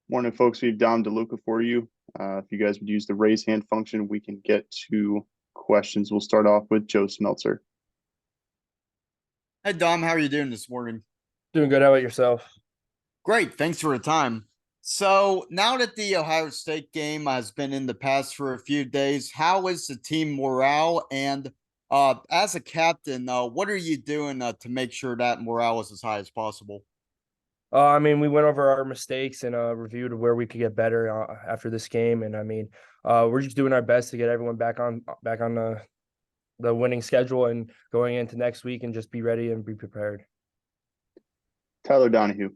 Morning, folks. We have Dom DeLuca for you. If you guys would use the raise hand function, we can get to questions. We'll start off with Joe Smeltzer. Hey Dom, how are you doing this morning? Doing good. How about yourself? Great, thanks for the time. So now that the Ohio State game has been in the past for a few days, how is the team morale? And as a captain, what are you doing to make sure that morale is as high as possible? We went over our mistakes and reviewed where we could get better after this game, and we're just doing our best to get everyone back on the winning schedule and going into next week and just be ready and be prepared. Tyler Donahue.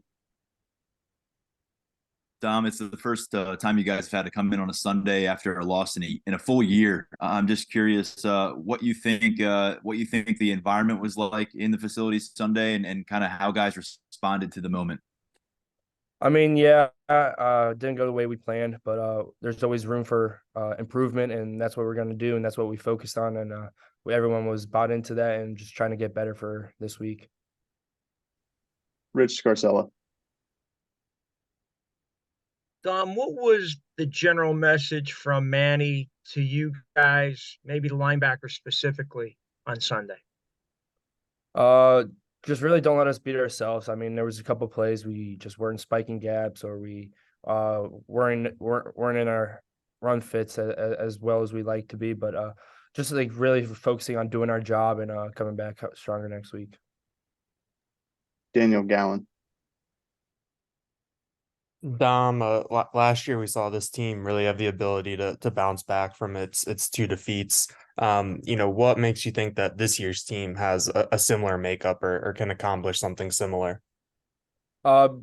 Dom, it's the first time you guys have had to come in on a Sunday after a loss in a full year. I'm just curious what you think the environment was like in the facility Sunday, and kind of how guys responded to the moment. Didn't go the way we planned, but there's always room for improvement, and that's what we're going to do, and that's what we focused on, and everyone was bought into that and just trying to get better for this week. Rich Scarcella. Dom, what was the general message from Manny to you guys, maybe the linebackers specifically, on Sunday? Just really don't let us beat ourselves. I mean, there was a couple plays we just weren't spiking gaps, or we weren't in our run fits as well as we like to be. But just like really focusing on doing our job and coming back stronger next week. Daniel Gallen. Dom, last year we saw this team really have the ability to bounce back from its two defeats. What makes you think that this year's team has a similar makeup or can accomplish something similar?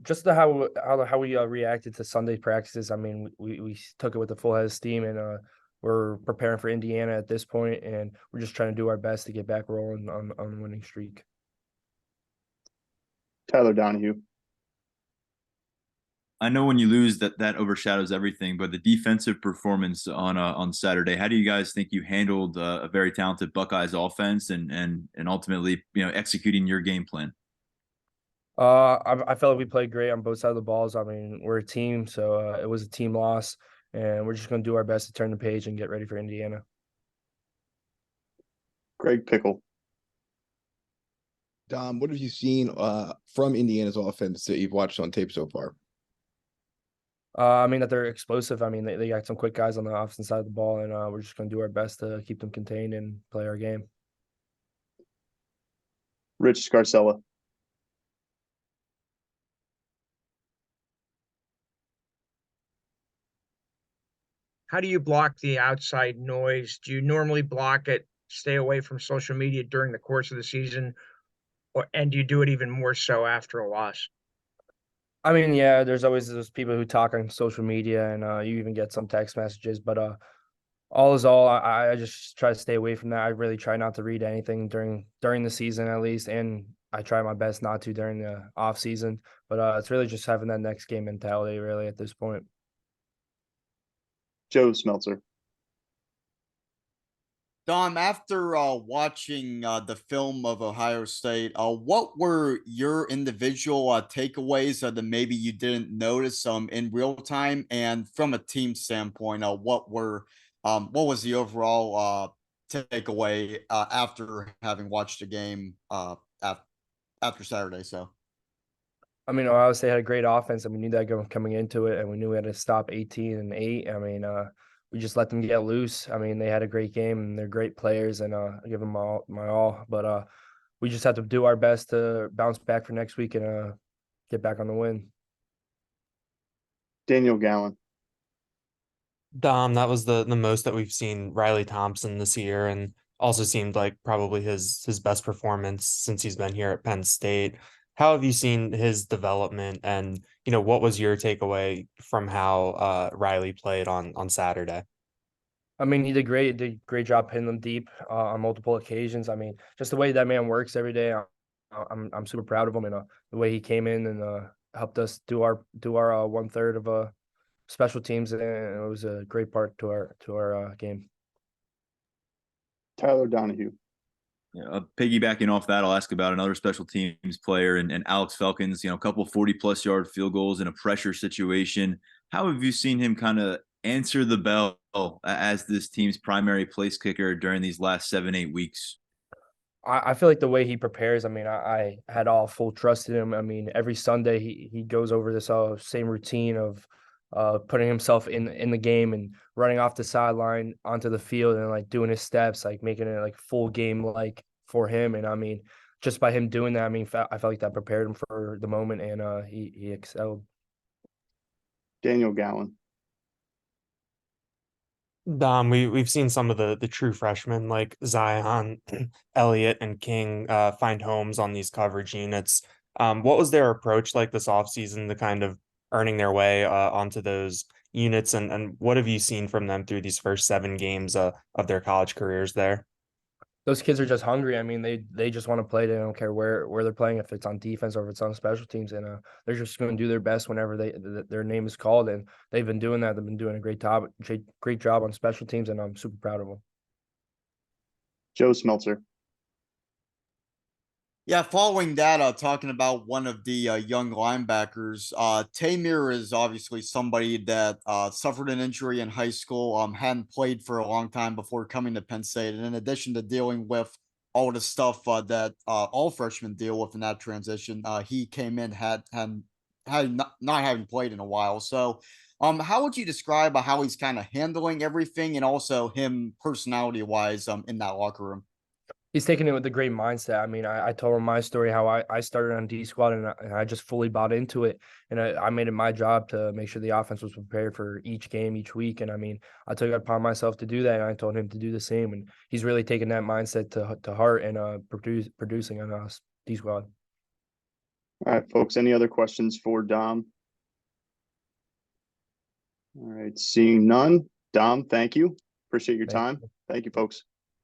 Just how we reacted to Sunday practices. I mean, we took it with a full head of steam, and we're preparing for Indiana at this point, and we're just trying to do our best to get back rolling on the winning streak. Tyler Donahue. I know when you lose that overshadows everything, but the defensive performance on Saturday, how do you guys think you handled a very talented Buckeyes offense and ultimately executing your game plan? I felt like we played great on both sides of the balls. I mean, we're a team, so it was a team loss, and we're just going to do our best to turn the page and get ready for Indiana. Greg Pickle. Dom, what have you seen from Indiana's offense that you've watched on tape so far? That they're explosive. I mean, they got some quick guys on the opposite side of the ball, and we're just going to do our best to keep them contained and play our game. Rich Scarcella. How do you block the outside noise? Do you normally block it, stay away from social media during the course of the season, and do you do it even more so after a loss? I mean, yeah, there's always those people who talk on social media, and you even get some text messages. But all is all, I just try to stay away from that. I really try not to read anything during the season, at least, and I try my best not to during the off season. But it's really just having that next game mentality, really, at this point. Joe Smeltzer. Dom, after watching the film of Ohio State, what were your individual takeaways that maybe you didn't notice in real time? And from a team standpoint, what was the overall takeaway after having watched the game after Saturday? So, I mean, Ohio State had a great offense, and we knew that coming into it, and we knew we had to stop 18-8. We just let them get loose. I mean, they had a great game, and they're great players, and I give them my all. But we just have to do our best to bounce back for next week and get back on the win. Daniel Gallen. Dom, that was the most that we've seen Riley Thompson this year, and also seemed like probably his best performance since he's been here at Penn State. How have you seen his development, and what was your takeaway from how Riley played on Saturday? I mean, he did great job hitting them deep on multiple occasions. I mean, just the way that man works every day, I'm super proud of him, and the way he came in and helped us do our 1/3 of special teams, and it was a great part to our game. Tyler Donahue. Piggybacking off that, I'll ask about another special teams player and Alex Felkins. A couple 40-plus yard field goals in a pressure situation. how have you seen him kind of answer the bell as this team's primary place kicker during these last 7-8 weeks? I feel like the way he prepares, I mean, I had all full trust in him. I mean, every Sunday he goes over this same routine of putting himself in the game and running off the sideline onto the field and like doing his steps, like making it like full game like for him. And I mean, just by him doing that, I mean, I felt like that prepared him for the moment, and he excelled. Daniel Gowan. We've seen some of the true freshmen like Zion, Elliott, and King find homes on these coverage units. What was their approach like this offseason to kind of earning their way onto those units, and what have you seen from them through these first 7 games of their college careers there? Those kids are just hungry. I mean, they just want to play. They don't care where they're playing, if it's on defense or if it's on special teams, and they're just going to do their best whenever their name is called. And they've been doing that. They've been doing a great job on special teams, and I'm super proud of them. Joe Smeltzer. Yeah, following that, talking about one of the young linebackers, Tamir is obviously somebody that suffered an injury in high school, hadn't played for a long time before coming to Penn State. And in addition to dealing with all the stuff that all freshmen deal with in that transition, he came in, had not having played in a while. So how would you describe how he's kind of handling everything, and also him personality-wise in that locker room? He's taking it with a great mindset. I mean, I told him my story, how I started on D squad, and I just fully bought into it. And I made it my job to make sure the offense was prepared for each game, each week. And I mean, I took it upon myself to do that, and I told him to do the same. And he's really taken that mindset to heart, and producing on us D squad. All right, folks. Any other questions for Dom? All right, seeing none. Dom, thank you. Appreciate your time. Thank you, folks.